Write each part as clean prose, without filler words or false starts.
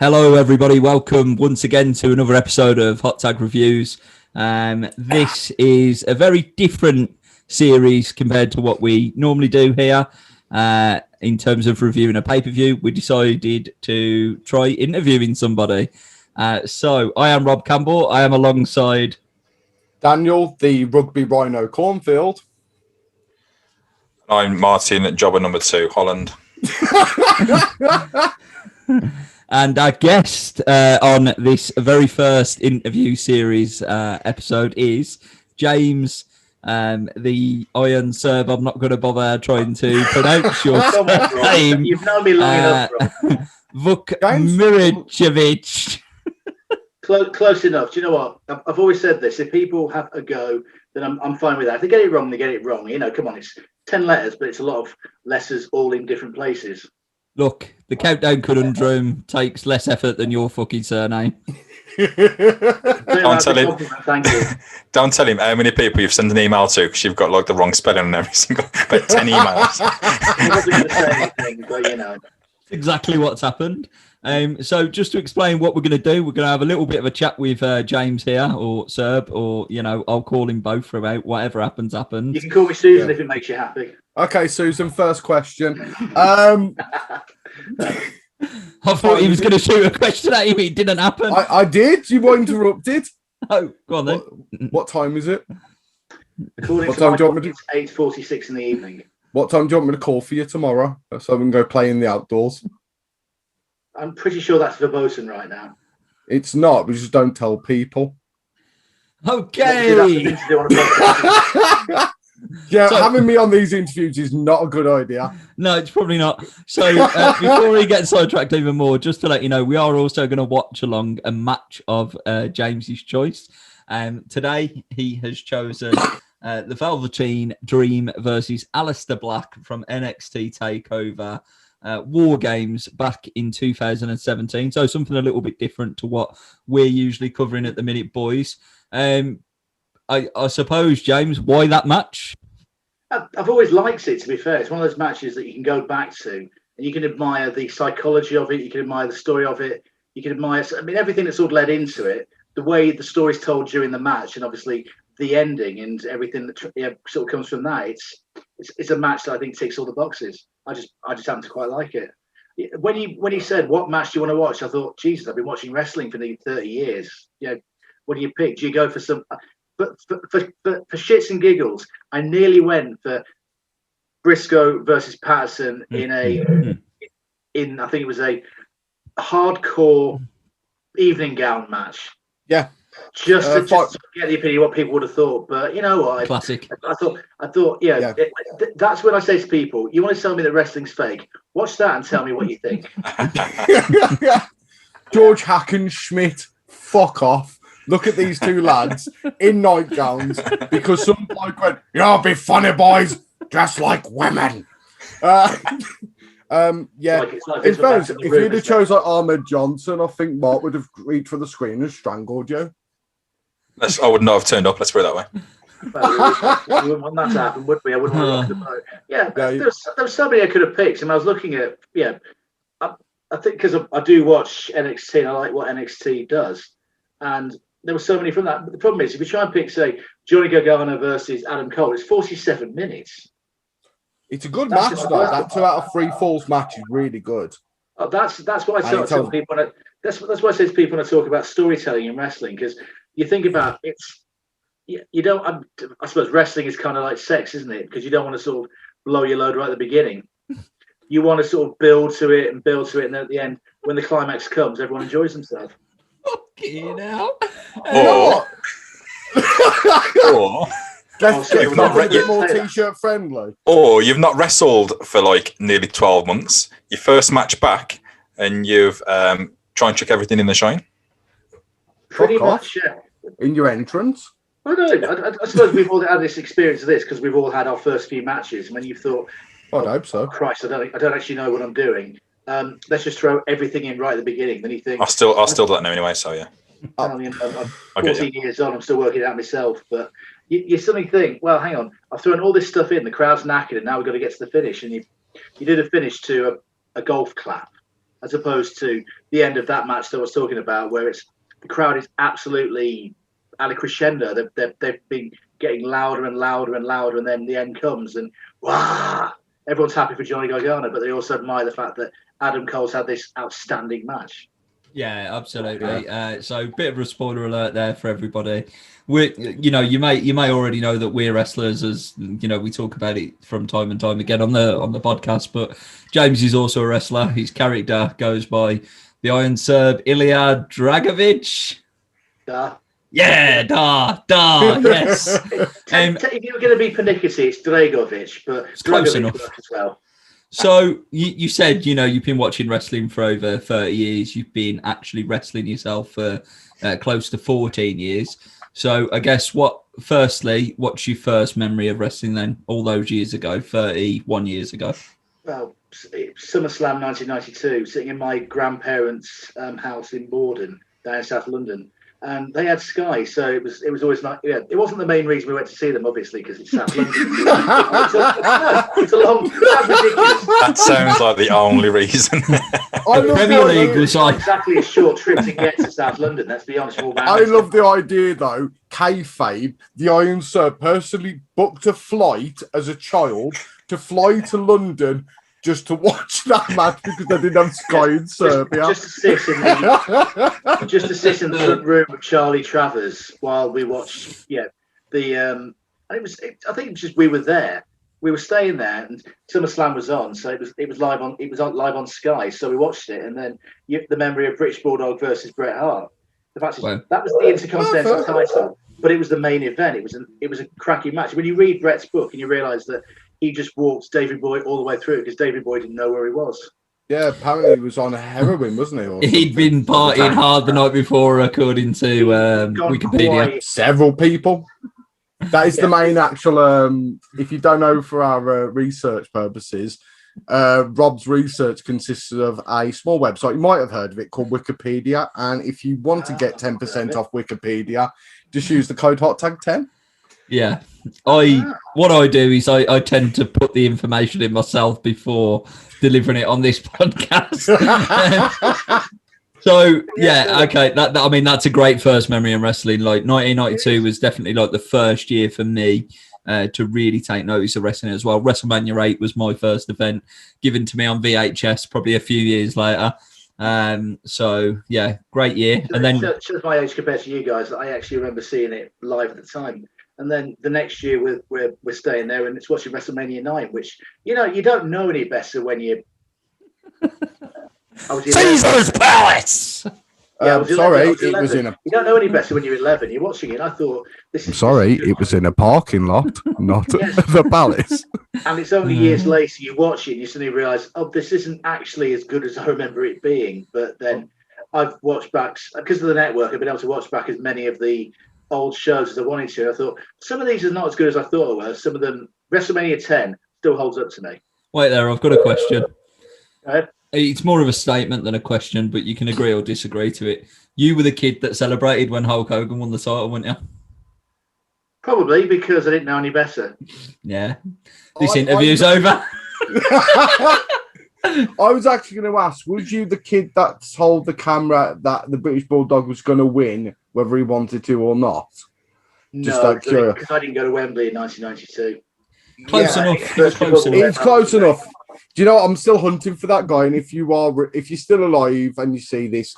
Hello, everybody. Welcome once again to another episode of Hot Tag Reviews. This is a very different series compared to what we normally do here. In terms of reviewing a pay-per-view, we decided to try interviewing somebody. So I am Rob Campbell. I am alongside Daniel, the rugby rhino Cornfield. I'm Martin, jobber number 2, Holland. And our guest on this very first interview series episode is James, the Iron Serb. I'm not going to bother trying to pronounce your name. You've known me long enough, Rob. Vukmirovic. Close enough. Do you know what? I've always said this. If people have a go, then I'm fine with that. If they get it wrong, they get it wrong. You know, come on, it's 10 letters, but it's a lot of letters all in different places. Look, the Countdown Conundrum takes less effort than your fucking surname. Don't tell him. Thank you. Don't tell him how many people you've sent an email to because you've got like the wrong spelling on every single. But 10 emails. I wasn't going to say anything, but you know. Exactly what's happened. So just to explain what we're going to do, we're going to have a little bit of a chat with James here, or Serb, or, you know, I'll call him both throughout. Whatever happens. You can call me Susan if it makes you happy. Okay, Susan, first question. I thought he was going to shoot a question at him. It didn't happen. I did. You were interrupted. Oh, go on then. What time is it? What time do you want me to? It's 8:46 in the evening. What time do you want me to call for you tomorrow so we can go play in the outdoors? I'm pretty sure that's verboten right now. It's not. We just don't tell people. Okay. Yeah, so, having me on these interviews is not a good idea. No, it's probably not. So before we get sidetracked even more, just to let you know, we are also going to watch along a match of James's choice. Today, he has chosen the Velveteen Dream versus Aleister Black from NXT TakeOver War Games back in 2017. So something a little bit different to what we're usually covering at the minute, boys. I suppose, James, why that match? I've always liked it, to be fair. It's one of those matches that you can go back to and you can admire the psychology of it. You can admire the story of it. You can admire, everything that's sort of led into it, the way the story's told during the match, and obviously the ending and everything that sort of comes from that. It's a match that I think ticks all the boxes. I just happen to quite like it. When he said, what match do you want to watch? I thought, Jesus, I've been watching wrestling for nearly 30 years. You know, what do you pick? Do you go for some... But for shits and giggles, I nearly went for Briscoe versus Patterson in I think it was a hardcore evening gown match. Yeah. Just to get the opinion of what people would have thought. But you know what? Classic. I thought, yeah. That's when I say to people, you want to tell me that wrestling's fake? Watch that and tell me what you think. George Hackenschmidt, fuck off. Look at these two lads in nightgowns because some bloke went, "You'll be funny, boys, just like women." Yeah. In fairness, if you'd have chose like Ahmed Johnson, I think Mark would have reached for the screen and strangled you. I would not have turned up. Let's put it that way. We wouldn't want that to happen, would we? I wouldn't want to rock the boat. Yeah, there was somebody I could have picked, and I was looking at, I think because I do watch NXT and I like what NXT does, and there were so many from that. But the problem is, if you try and pick, say, Johnny Gargano versus Adam Cole, it's 47 minutes. It's a good match, though. That 2 out of 3 falls match is really good. Oh, that's what I tell people. That's what I say to people when I talk about storytelling in wrestling, because you think about you don't. I suppose wrestling is kind of like sex, isn't it? Because you don't want to sort of blow your load right at the beginning. You want to sort of build to it, and then at the end, when the climax comes, everyone enjoys themselves. Fucking hell. Or You've not a bit more t-shirt friendly. Or you've not wrestled for like nearly 12 months. Your first match back, and you've tried and chuck everything in the shine. Pretty much, yeah. In your entrance. I suppose we've all had this experience of this because we've all had our first few matches. When you've thought, I'd hope so. Christ, I don't actually know what I'm doing. Let's just throw everything in right at the beginning. Then you think, I'll still do that now anyway. So yeah. I mean, I'm 14 years on. I'm still working it out myself, but you suddenly think, well, hang on, I've thrown all this stuff in. The crowd's knackered, and now we've got to get to the finish. And you did a finish to a golf clap, as opposed to the end of that match that I was talking about, where the crowd is absolutely at a crescendo. They've been getting louder and louder and louder, and then the end comes, and wow, everyone's happy for Johnny Gargano, but they also admire the fact that Adam Cole's had this outstanding match. Yeah, absolutely. So, bit of a spoiler alert there for everybody. You may already know that we're wrestlers, as we talk about it from time and time again on the podcast. But James is also a wrestler. His character goes by the Iron Serb, Ilya Dragovic. Yeah, yes. If you were going to be pernickety, it's Dragovic, but it's close Dragovic enough works as well. So you said, you've been watching wrestling for over 30 years. You've been actually wrestling yourself for close to 14 years. So I guess what's your first memory of wrestling then, all those years ago, 31 years ago? Well, SummerSlam 1992, sitting in my grandparents' house in Morden, down in South London. And they had Sky, so it was always like, it wasn't the main reason we went to see them, obviously, because it's South London. It's a long, that's ridiculous. That sounds like the only reason. The Premier League was like exactly a short trip to get to South London. Let's be honest. I love the idea, though. Kayfabe, the Iron Serb personally booked a flight as a child to fly to London just to watch that match because they didn't have Sky in Serbia. Just to sit in the front room with Charlie Travers while we watched. I think it was just we were there. We were staying there, and SummerSlam was on, so it was live on. It was on live on Sky, so we watched it, and then the memory of British Bulldog versus Bret Hart. The fact is, that was the Intercontinental title, but it was the main event. It was a cracking match. When you read Bret's book and you realise that he just walked Davey Boy all the way through because Davey Boy didn't know where he was. Yeah, apparently he was on heroin, wasn't he? He'd been partying hard the night before, according to Wikipedia. Several people. That is the main actual. If you don't know, for our research purposes, Rob's research consists of a small website. You might have heard of it, called Wikipedia. And if you want to get 10% off Wikipedia, just use the code HOTTAG10. Yeah. What I do is I tend to put the information in myself before delivering it on this podcast. So okay, that's a great first memory in wrestling. Like 1992 was definitely like the first year for me to really take notice of wrestling as well. WrestleMania 8 was my first event given to me on VHS probably a few years later. So yeah, great year. And then shows my age compared to you guys. I actually remember seeing it live at the time. And then the next year we're staying there and it's watching WrestleMania 9, which you don't know any better when you. Caesar's Palace. Sorry, it was in a. You don't know any better when you're 11. You're watching it. I thought this is. Sorry, it was in a parking lot, not the palace. And it's only years later you watch it, and you suddenly realise, this isn't actually as good as I remember it being. But then I've watched back because of the network. I've been able to watch back as many of the old shows as I wanted to. I thought some of these are not as good as I thought they were. Some of them, WrestleMania 10 still holds up to me. Wait there, I've got a question. Go ahead. It's more of a statement than a question, but you can agree or disagree to it. You were the kid that celebrated when Hulk Hogan won the title, weren't you? Probably because I didn't know any better. Yeah. This interview's over. I was actually going to ask, was you the kid that told the camera that the British Bulldog was going to win, whether he wanted to or not? No, because I didn't go to Wembley in 1992. Close enough. It's close enough. Do you know what? I'm still hunting for that guy, and if you're still alive and you see this,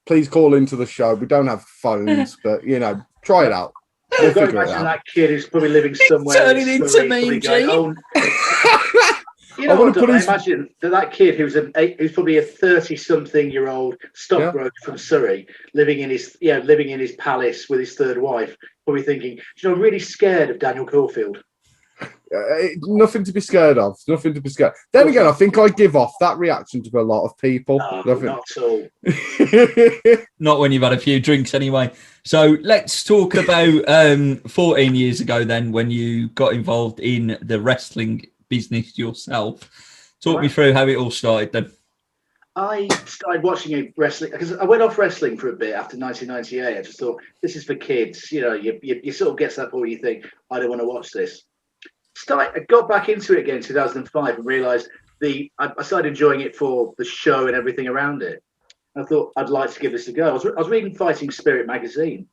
please call into the show. We don't have phones, but try it out. We'll figure it out. That kid who's probably living somewhere. Turning into Mean Gene. I imagine that kid who's probably a 30-something-year-old stockbroker from Surrey, living in his palace with his third wife, probably thinking, I'm really scared of Daniel Caulfield. Nothing to be scared of. Nothing to be scared. Then again, I think I give off that reaction to a lot of people. No, not at all. Not when you've had a few drinks, anyway. So let's talk about 14 years ago. Then, when you got involved in the wrestling business yourself, talk me through how it all started. Then I started watching wrestling because I went off wrestling for a bit after 1998. I just thought this is for kids. You sort of get to that point where you think I don't want to watch this. I got back into it again in 2005 and realised I started enjoying it for the show and everything around it. I thought I'd like to give this a go. I was reading Fighting Spirit magazine.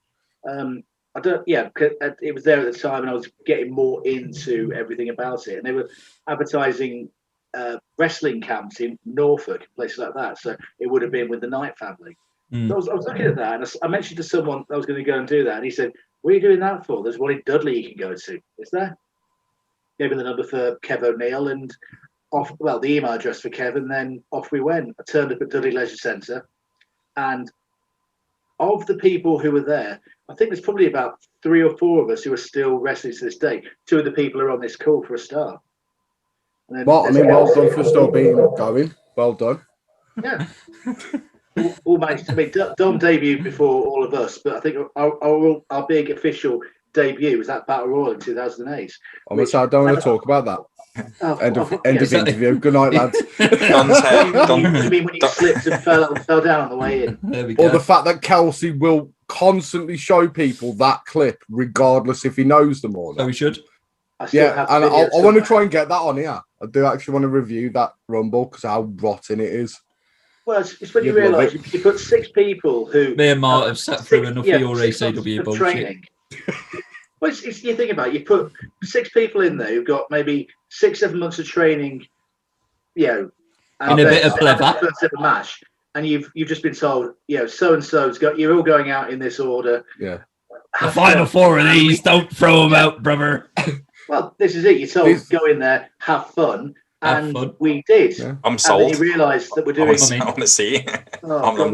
It was there at the time, and I was getting more into everything about it. And they were advertising wrestling camps in Norfolk, places like that. So it would have been with the Knight family. So I was looking at that, and I mentioned to someone I was going to go and do that, and he said, "What are you doing that for? There's one in Dudley you can go to. Is there?" Gave me the number for Kev O'Neill, and the email address for Kev, and then off we went. I turned up at Dudley Leisure Centre, and of the people who were there, I think there's probably about 3 or 4 of us who are still wrestling to this day. 2 of the people are on this call for a start. Well done for still being going. Well done. Yeah. All managed. I mean, Dom debuted before all of us, but I think our big official debut was that Battle Royal in 2008. I don't want to talk about that. End of interview. Good night, lads. You mean when you slipped and fell down on the way in? There we go. Or the fact that Kelsey will constantly show people that clip, regardless if he knows them or not. So we should. Yeah, and I want to try and get that on here. I do actually want to review that Rumble because how rotten it is. Well, it's when you realise you put 6 people who... Me and Mart have sat through enough of your ACW bullshit. Training. Well, you think about it, you put 6 people in there who've got maybe 6-7 months of training, in a bit of clever. First ever match, and you've just been told, so and so's got. You're all going out in this order. Yeah. The final 4 of these, don't throw them out, brother. Well, this is it. You're told go in there, have fun. And we did. Yeah. I'm sold. And then you realise that we're doing. I want to see. I'm done.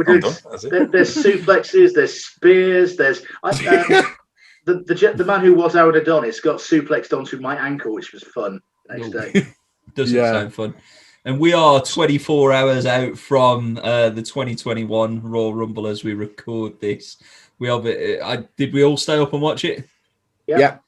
There's suplexes. There's spears. There's the man who was Aaron Adonis got suplexed onto my ankle, which was fun the next day. Doesn't sound fun. And we are 24 hours out from the 2021 Royal Rumble as we record this. We are. Did we all stay up and watch it? Yeah.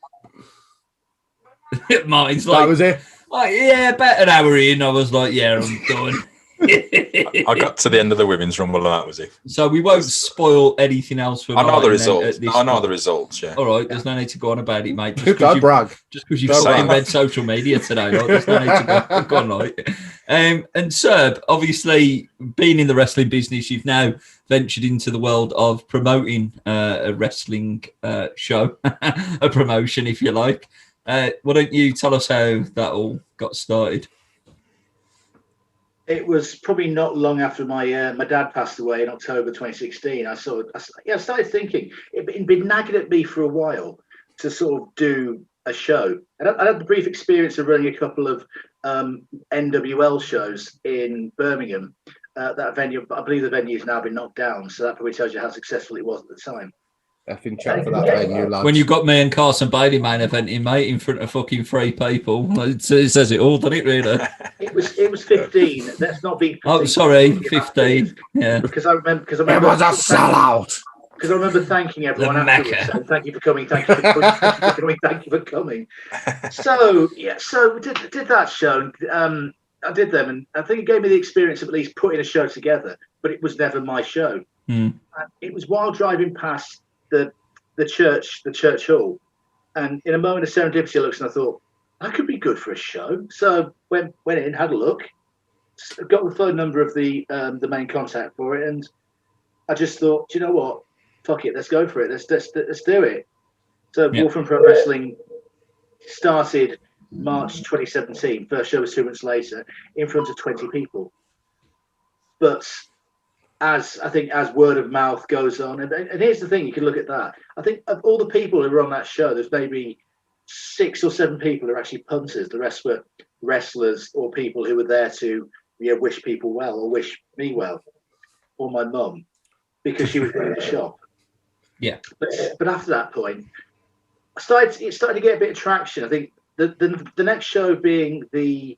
Martin's like, that was it. Like, about an hour in, I was like, I'm done. I got to the end of the women's rumble, and that was it. So we won't spoil anything else for. I know the results. I know the results. Yeah. All right. There's no need to go on about it, mate. Don't brag. Just because you've read social media today, right? There's no need to go on, right? And Serb, obviously, being in the wrestling business, you've now ventured into the world of promoting a wrestling show, a promotion, if you like. Why don't you tell us how that all got started? It was probably not long after my dad passed away in October 2016. I started thinking it'd been nagging at me for a while to sort of do a show. And I had the brief experience of running a couple of NWL shows in Birmingham. That venue, I believe the venue has now been knocked down, so that probably tells you how successful it was at the time. Effing chat for that venue, lads. When you got me and Carson Bailey main eventing, mate, in front of fucking 3 people, it says it all, doesn't it, really? It was 15. Let's not be. Oh, sorry, 15. Yeah. Because I remember. It was a sellout. Because I remember thanking everyone afterwards. And thank you for coming. Thank you for coming. Thank you for coming. So we did that show. I did them, and I think it gave me the experience of at least putting a show together. But it was never my show. And it was while driving past the church hall, and in a moment of serendipity I looked and I thought that could be good for a show. So went in, had a look, got the phone number of the main contact for it, and I just thought, do you know what, fuck it, let's go for it, let's do it. So Wolfram Pro Wrestling started March 2017. First show was 2 months later in front of 20 people, but as word of mouth goes on, and here's the thing, you can look at that. I think of all the people who were on that show, there's maybe 6 or 7 people who are actually punters. The rest were wrestlers or people who were there to wish people well or wish me well, or my mum, because she was running the shop. Yeah. But after that point, it started to get a bit of traction. I think the next show being I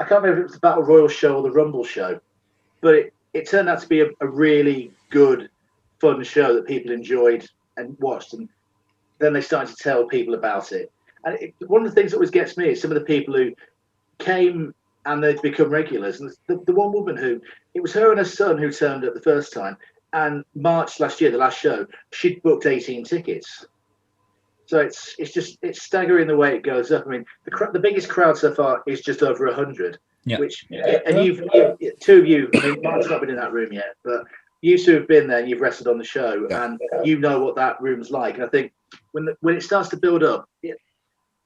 can't remember if it was the Battle Royal show or the Rumble show, but it turned out to be a really good, fun show that people enjoyed and watched, and then they started to tell people about it. And one of the things that always gets me is some of the people who came and they'd become regulars. And the one woman it was her and her son who turned up the first time, and March last year, the last show, she'd booked 18 tickets. So it's staggering the way it goes up. I mean, the biggest crowd so far is just over 100. Yeah. Which and you've two of you. I mean, Mark's not been in that room yet, but you two have been there and you've wrestled on the show, and you know what that room's like. And I think when it starts to build up, and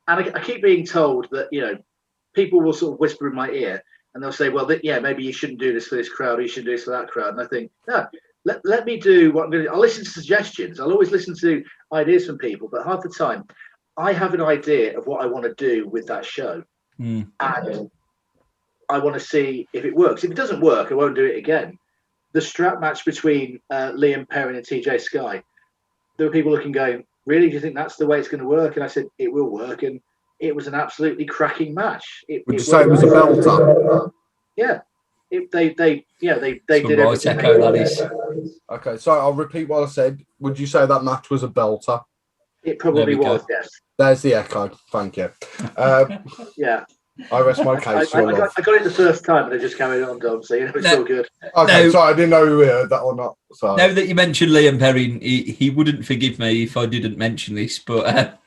I keep being told that people will sort of whisper in my ear and they'll say, well, maybe you shouldn't do this for this crowd, or you should do this for that crowd. And I think, no, let me do what I'm going to do. I'll listen to suggestions. I'll always listen to ideas from people, but half the time I have an idea of what I want to do with that show. And I want to see if it works. If it doesn't work, I won't do it again. The strap match between Liam Perrin and TJ Sky, there were people looking going, really, do you think that's the way it's going to work? And I said, it will work. And it was an absolutely cracking match. Would you say it was a belter? Yeah. They did everything. Okay, so I'll repeat what I said. Would you say that match was a belter? It probably was, yes. There's the echo. Thank you. Yeah. I rest my case. I got it the first time, but I just carried on, Dom. So it's still good. Okay, so I didn't know we heard that or not. So. Now that you mentioned Liam Perrin, he wouldn't forgive me if I didn't mention this, but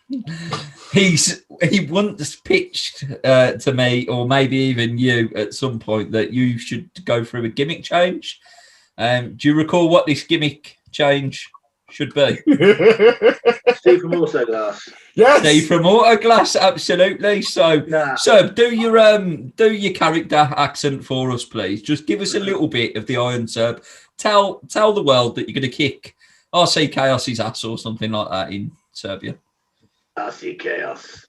he once pitched to me, or maybe even you at some point, that you should go through a gimmick change. Do you recall what this gimmick change should be? Steve from Autoglass. Yes. Steve from Autoglass, absolutely. So, do your character accent for us, please. Just give us a little bit of the Iron Serb. Tell the world that you're going to kick RC Chaos's ass or something like that in Serbia. RC Chaos,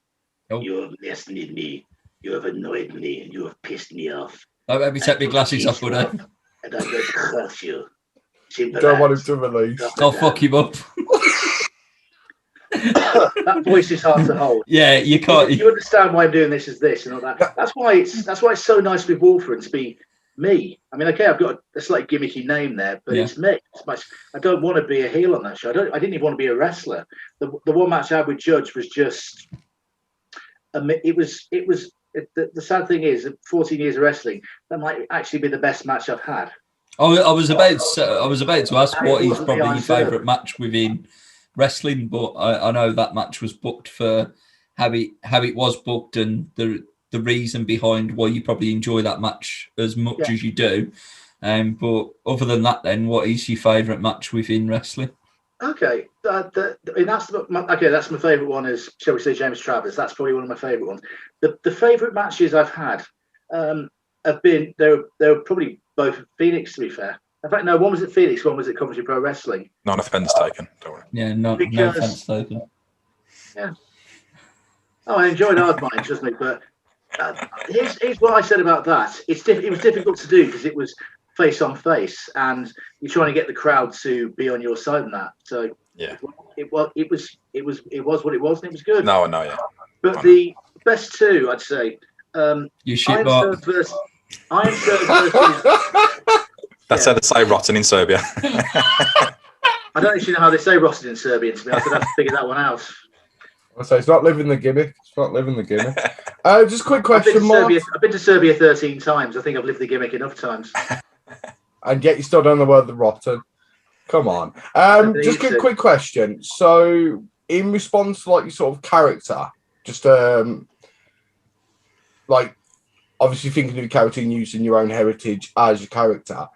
you have misled me. You have annoyed me, and you have pissed me off. Don't let me take my glasses off, buddy. And I'm going to crush you. Don't want him to release. I'll fuck him up. That voice is hard to hold. Yeah, you can't. You understand why I'm doing this as this and all that. That's why it's so nice with Wolfram to be me. I mean, okay, I've got a slightly gimmicky name there, but it's me. I don't want to be a heel on that show. I didn't even want to be a wrestler. The one match I would judge was just. The sad thing is, 14 years of wrestling, that might actually be the best match I've had. I was about to ask what is probably your favourite match within wrestling, but I know that match was booked for how it was booked and the reason behind why you probably enjoy that match as much as you do. But other than that, then what is your favourite match within wrestling? Okay, that's my favourite one. Is, shall we say, James Travers? That's probably one of my favourite ones. The favourite matches I've had have been they're probably both Phoenix, to be fair. In fact, no, one was at Phoenix, one was at Coventry Pro Wrestling. None offence taken, don't worry. Yeah, no offence taken. Yeah. Oh, I enjoyed Hardmine, trust me, but here's what I said about that. It was difficult to do because it was face on face, and you're trying to get the crowd to be on your side in that. So yeah, it was what it was, and it was good. No, yeah. But the best two, I'd say, you shit Iron Serb versus. That's how they say rotten in Serbia. I don't actually know how they say rotten in Serbian, to be honest. I'd have to figure that one out. So it's not living the gimmick. Just a quick question, Mark. I've been to Serbia 13 times. I think I've lived the gimmick enough times. And yet you still don't know the word rotten. Come on. Just a quick question. So in response to like your sort of character, just like obviously thinking of your character and using your own heritage as your character,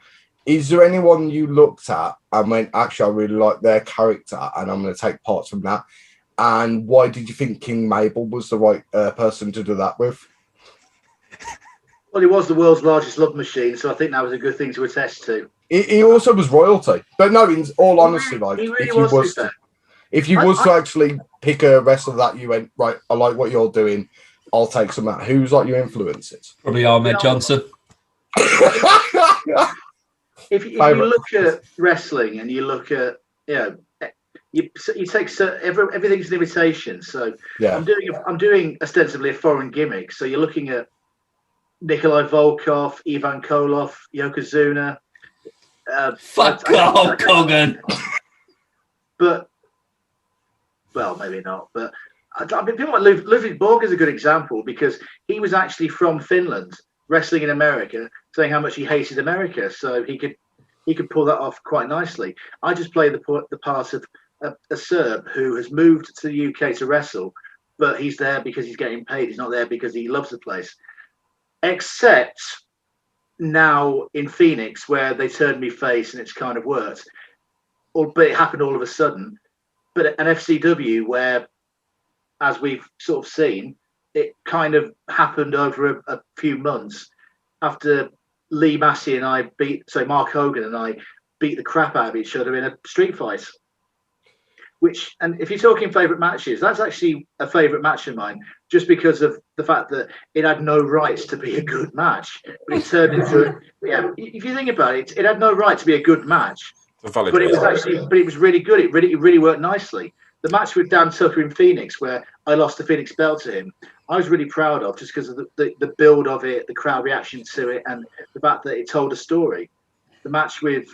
is there anyone you looked at and went, actually, I really like their character and I'm going to take parts from that? And why did you think King Mabel was the right person to do that with? Well, he was the world's largest love machine, so I think that was a good thing to attest to. He also was royalty. But no, in all honesty, like, he really if you was to actually pick a wrestler that you went, right, I like what you're doing, I'll take some of that. Who's like your influences? Probably Ahmed Johnson. If you look at wrestling and you look at, you take everything's an imitation. So I'm doing ostensibly a foreign gimmick. So you're looking at Nikolai Volkov, Ivan Koloff, Yokozuna. Fuck Hulk Hogan. But well, maybe not. But I mean, people like Ludwig Borg is a good example because he was actually from Finland, wrestling in America, saying how much he hated America. So he could pull that off quite nicely. I just play the part of a Serb who has moved to the UK to wrestle, but he's there because he's getting paid. He's not there because he loves the place. except now in Phoenix where they turned me face and it's kind of worked. But it happened all of a sudden. But an FCW where, as we've sort of seen, it kind of happened over a few months after Lee Massey and Mark Hogan and I beat the crap out of each other in a street fight. And if you're talking favourite matches, that's actually a favourite match of mine, just because of the fact that it had no rights to be a good match, but it turned into if you think about it, it had no right to be a good match, but it was really good. It really worked nicely. The match with Dan Tucker in Phoenix, where I lost the Phoenix belt to him, I was really proud of, just because of the build of it, the crowd reaction to it, and the fact that it told a story. The match with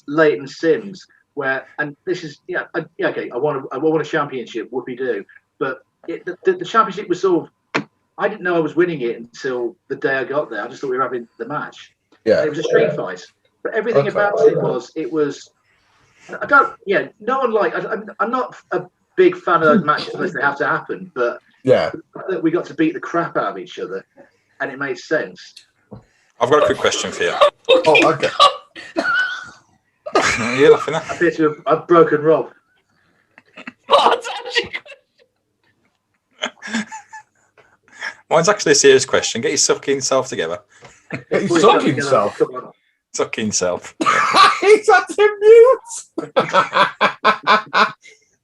Leighton Sims, and this is okay. I want a championship, whoopie do, but the championship was sort of, I didn't know I was winning it until the day I got there. I just thought we were having the match. Yeah, it was a street fight, but everything about it was. I don't. Yeah, no one I'm not a big fan of those matches unless they have to happen. But we got to beat the crap out of each other, and it made sense. I've got a quick question for you. Oh, okay. You're laughing at? I appear to have broken Rob. Mine's actually a serious question. Get your sucking self together. Get your sucking self. Come on. Sucking self. He's at mute.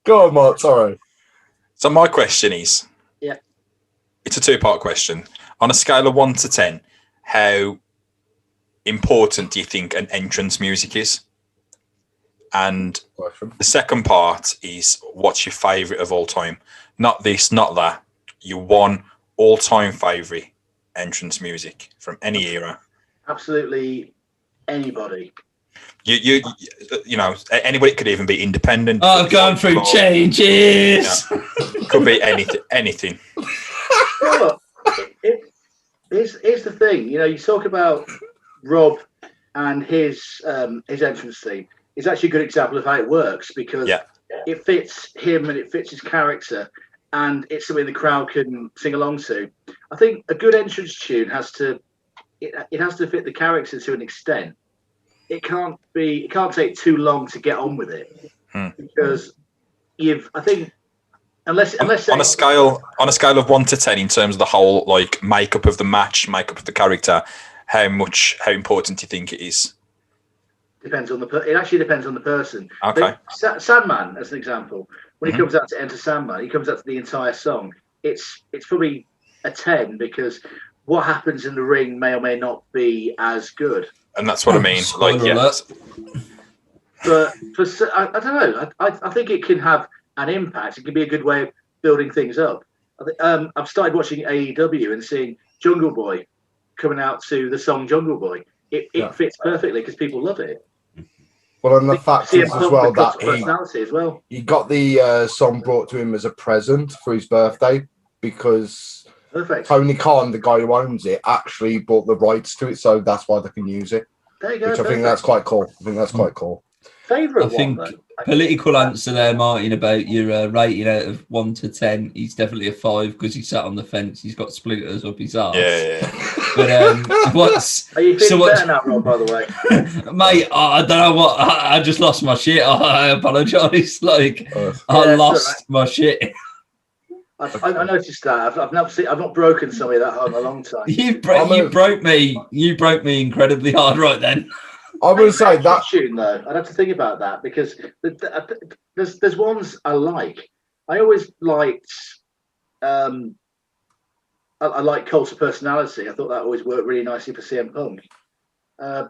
Go on, Mark. Sorry. So my question is, it's a two-part question. On a scale of 1 to 10, how important do you think an entrance music is? And the second part is, what's your favourite of all time? Not this, not that. Your one all-time favourite entrance music from any era. Absolutely anybody. You know, anybody. Could even be independent. I've gone through changes. Could be anything. Well, here's the thing. You know, you talk about Rob and his entrance theme. It's actually a good example of how it works, because it fits him and it fits his character, and it's something the crowd can sing along to. I think a good entrance tune has to fit the character to an extent. It can't take too long to get on with it, because unless on a scale of 1 to 10 in terms of the whole makeup of the match, makeup of the character, how important do you think it is? Depends on it actually depends on the person. Okay. Sandman, as an example, when he comes out to Enter Sandman, he comes out to the entire song. It's probably a 10, because what happens in the ring may or may not be as good. And that's what I mean. But I don't know. I think it can have an impact. It can be a good way of building things up. I've started watching AEW and seeing Jungle Boy coming out to the song Jungle Boy. It fits perfectly because people love it. Well, and the fact is as well that he got the song brought to him as a present for his birthday, because Tony Khan, the guy who owns it, actually bought the rights to it, so that's why they can use it. There you go. Which I think that's quite cool. Favourite political answer there, Martin, about your rating out of 1 to 10. He's definitely a 5 because he sat on the fence. He's got splinters up his arse. Yeah. But Are you feeling better now, Rob? By the way, mate, I don't know what. I just lost my shit. I apologise. I lost my shit. I noticed that. I've not broken somebody that hard in a long time. You broke me. You broke me incredibly hard right then. I would say that tune though. I'd have to think about that, because there's ones I like. I always liked. I like Cult of Personality. I thought that always worked really nicely for CM Punk. I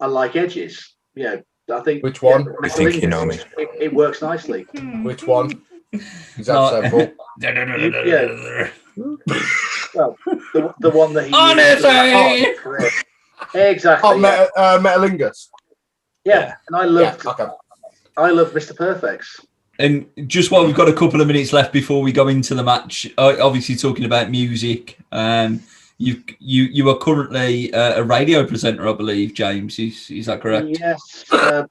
like Edges. Yeah, I think. Which one? I think you know me. It works nicely. Which one? Is that several? Yeah. Well, the one that he honestly. Exactly. Metalingus. Yeah, and I loved Mr. Perfect's. And just while we've got a couple of minutes left before we go into the match, obviously talking about music, you are currently a radio presenter, I believe, James. Is that correct? Yes. I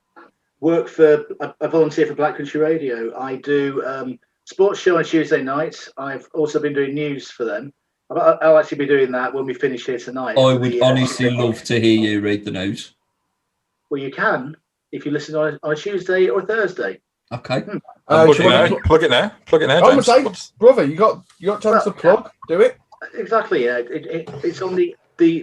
volunteer for Black Country Radio. I do sports show on Tuesday nights. I've also been doing news for them. I'll actually be doing that when we finish here tonight. I would honestly love to hear you read the news. Well, you can if you listen on a Tuesday or a Thursday. Okay. Plug it now. Oh, James. brother, you got chance to plug. Do it. Exactly. Yeah. It's on the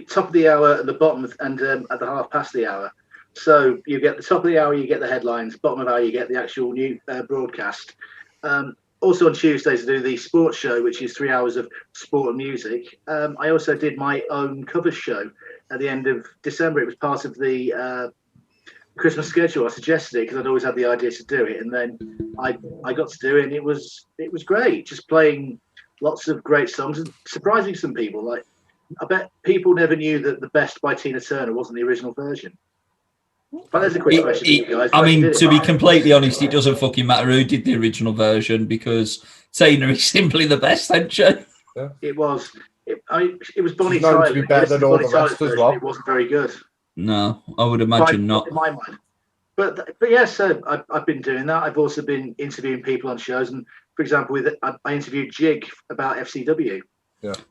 top of the hour and the bottom and at the half past the hour. So you get the top of the hour, you get the headlines. Bottom of the hour, you get the actual new broadcast. Also on Tuesdays, I do the sports show, which is 3 hours of sport and music. I also did my own cover show at the end of December. It was part of the Christmas schedule. I suggested it because I'd always had the idea to do it, and then I got to do it, and it was great. Just playing lots of great songs and surprising some people. Like I bet people never knew that "The Best" by Tina Turner wasn't the original version. But there's a quick question for you guys. I mean, to be completely honest, it doesn't fucking matter who did the original version because Tina is simply the best, isn't she? Yeah. It was. It was Bonnie Known Tyler. to be better than all the rest as well. It wasn't very good. No, I would imagine not. In my mind. But yes, so I've been doing that. I've also been interviewing people on shows, and for example, I interviewed Jig about FCW.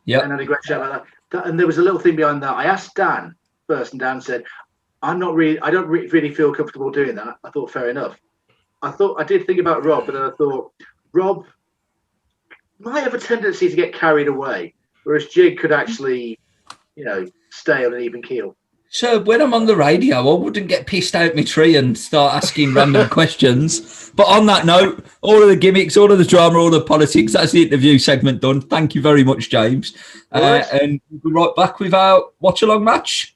Yeah. And had a great chat about that. And there was a little thing behind that. I asked Dan first, and Dan said, I don't really feel comfortable doing that. I thought, fair enough. I did think about Rob, but then I thought, Rob might have a tendency to get carried away, whereas Jig could actually, stay on an even keel. So when I'm on the radio, I wouldn't get pissed out my tree and start asking random questions. But on that note, all of the gimmicks, all of the drama, all the politics, that's the interview segment done. Thank you very much, James. And we'll be right back with our watch-along match.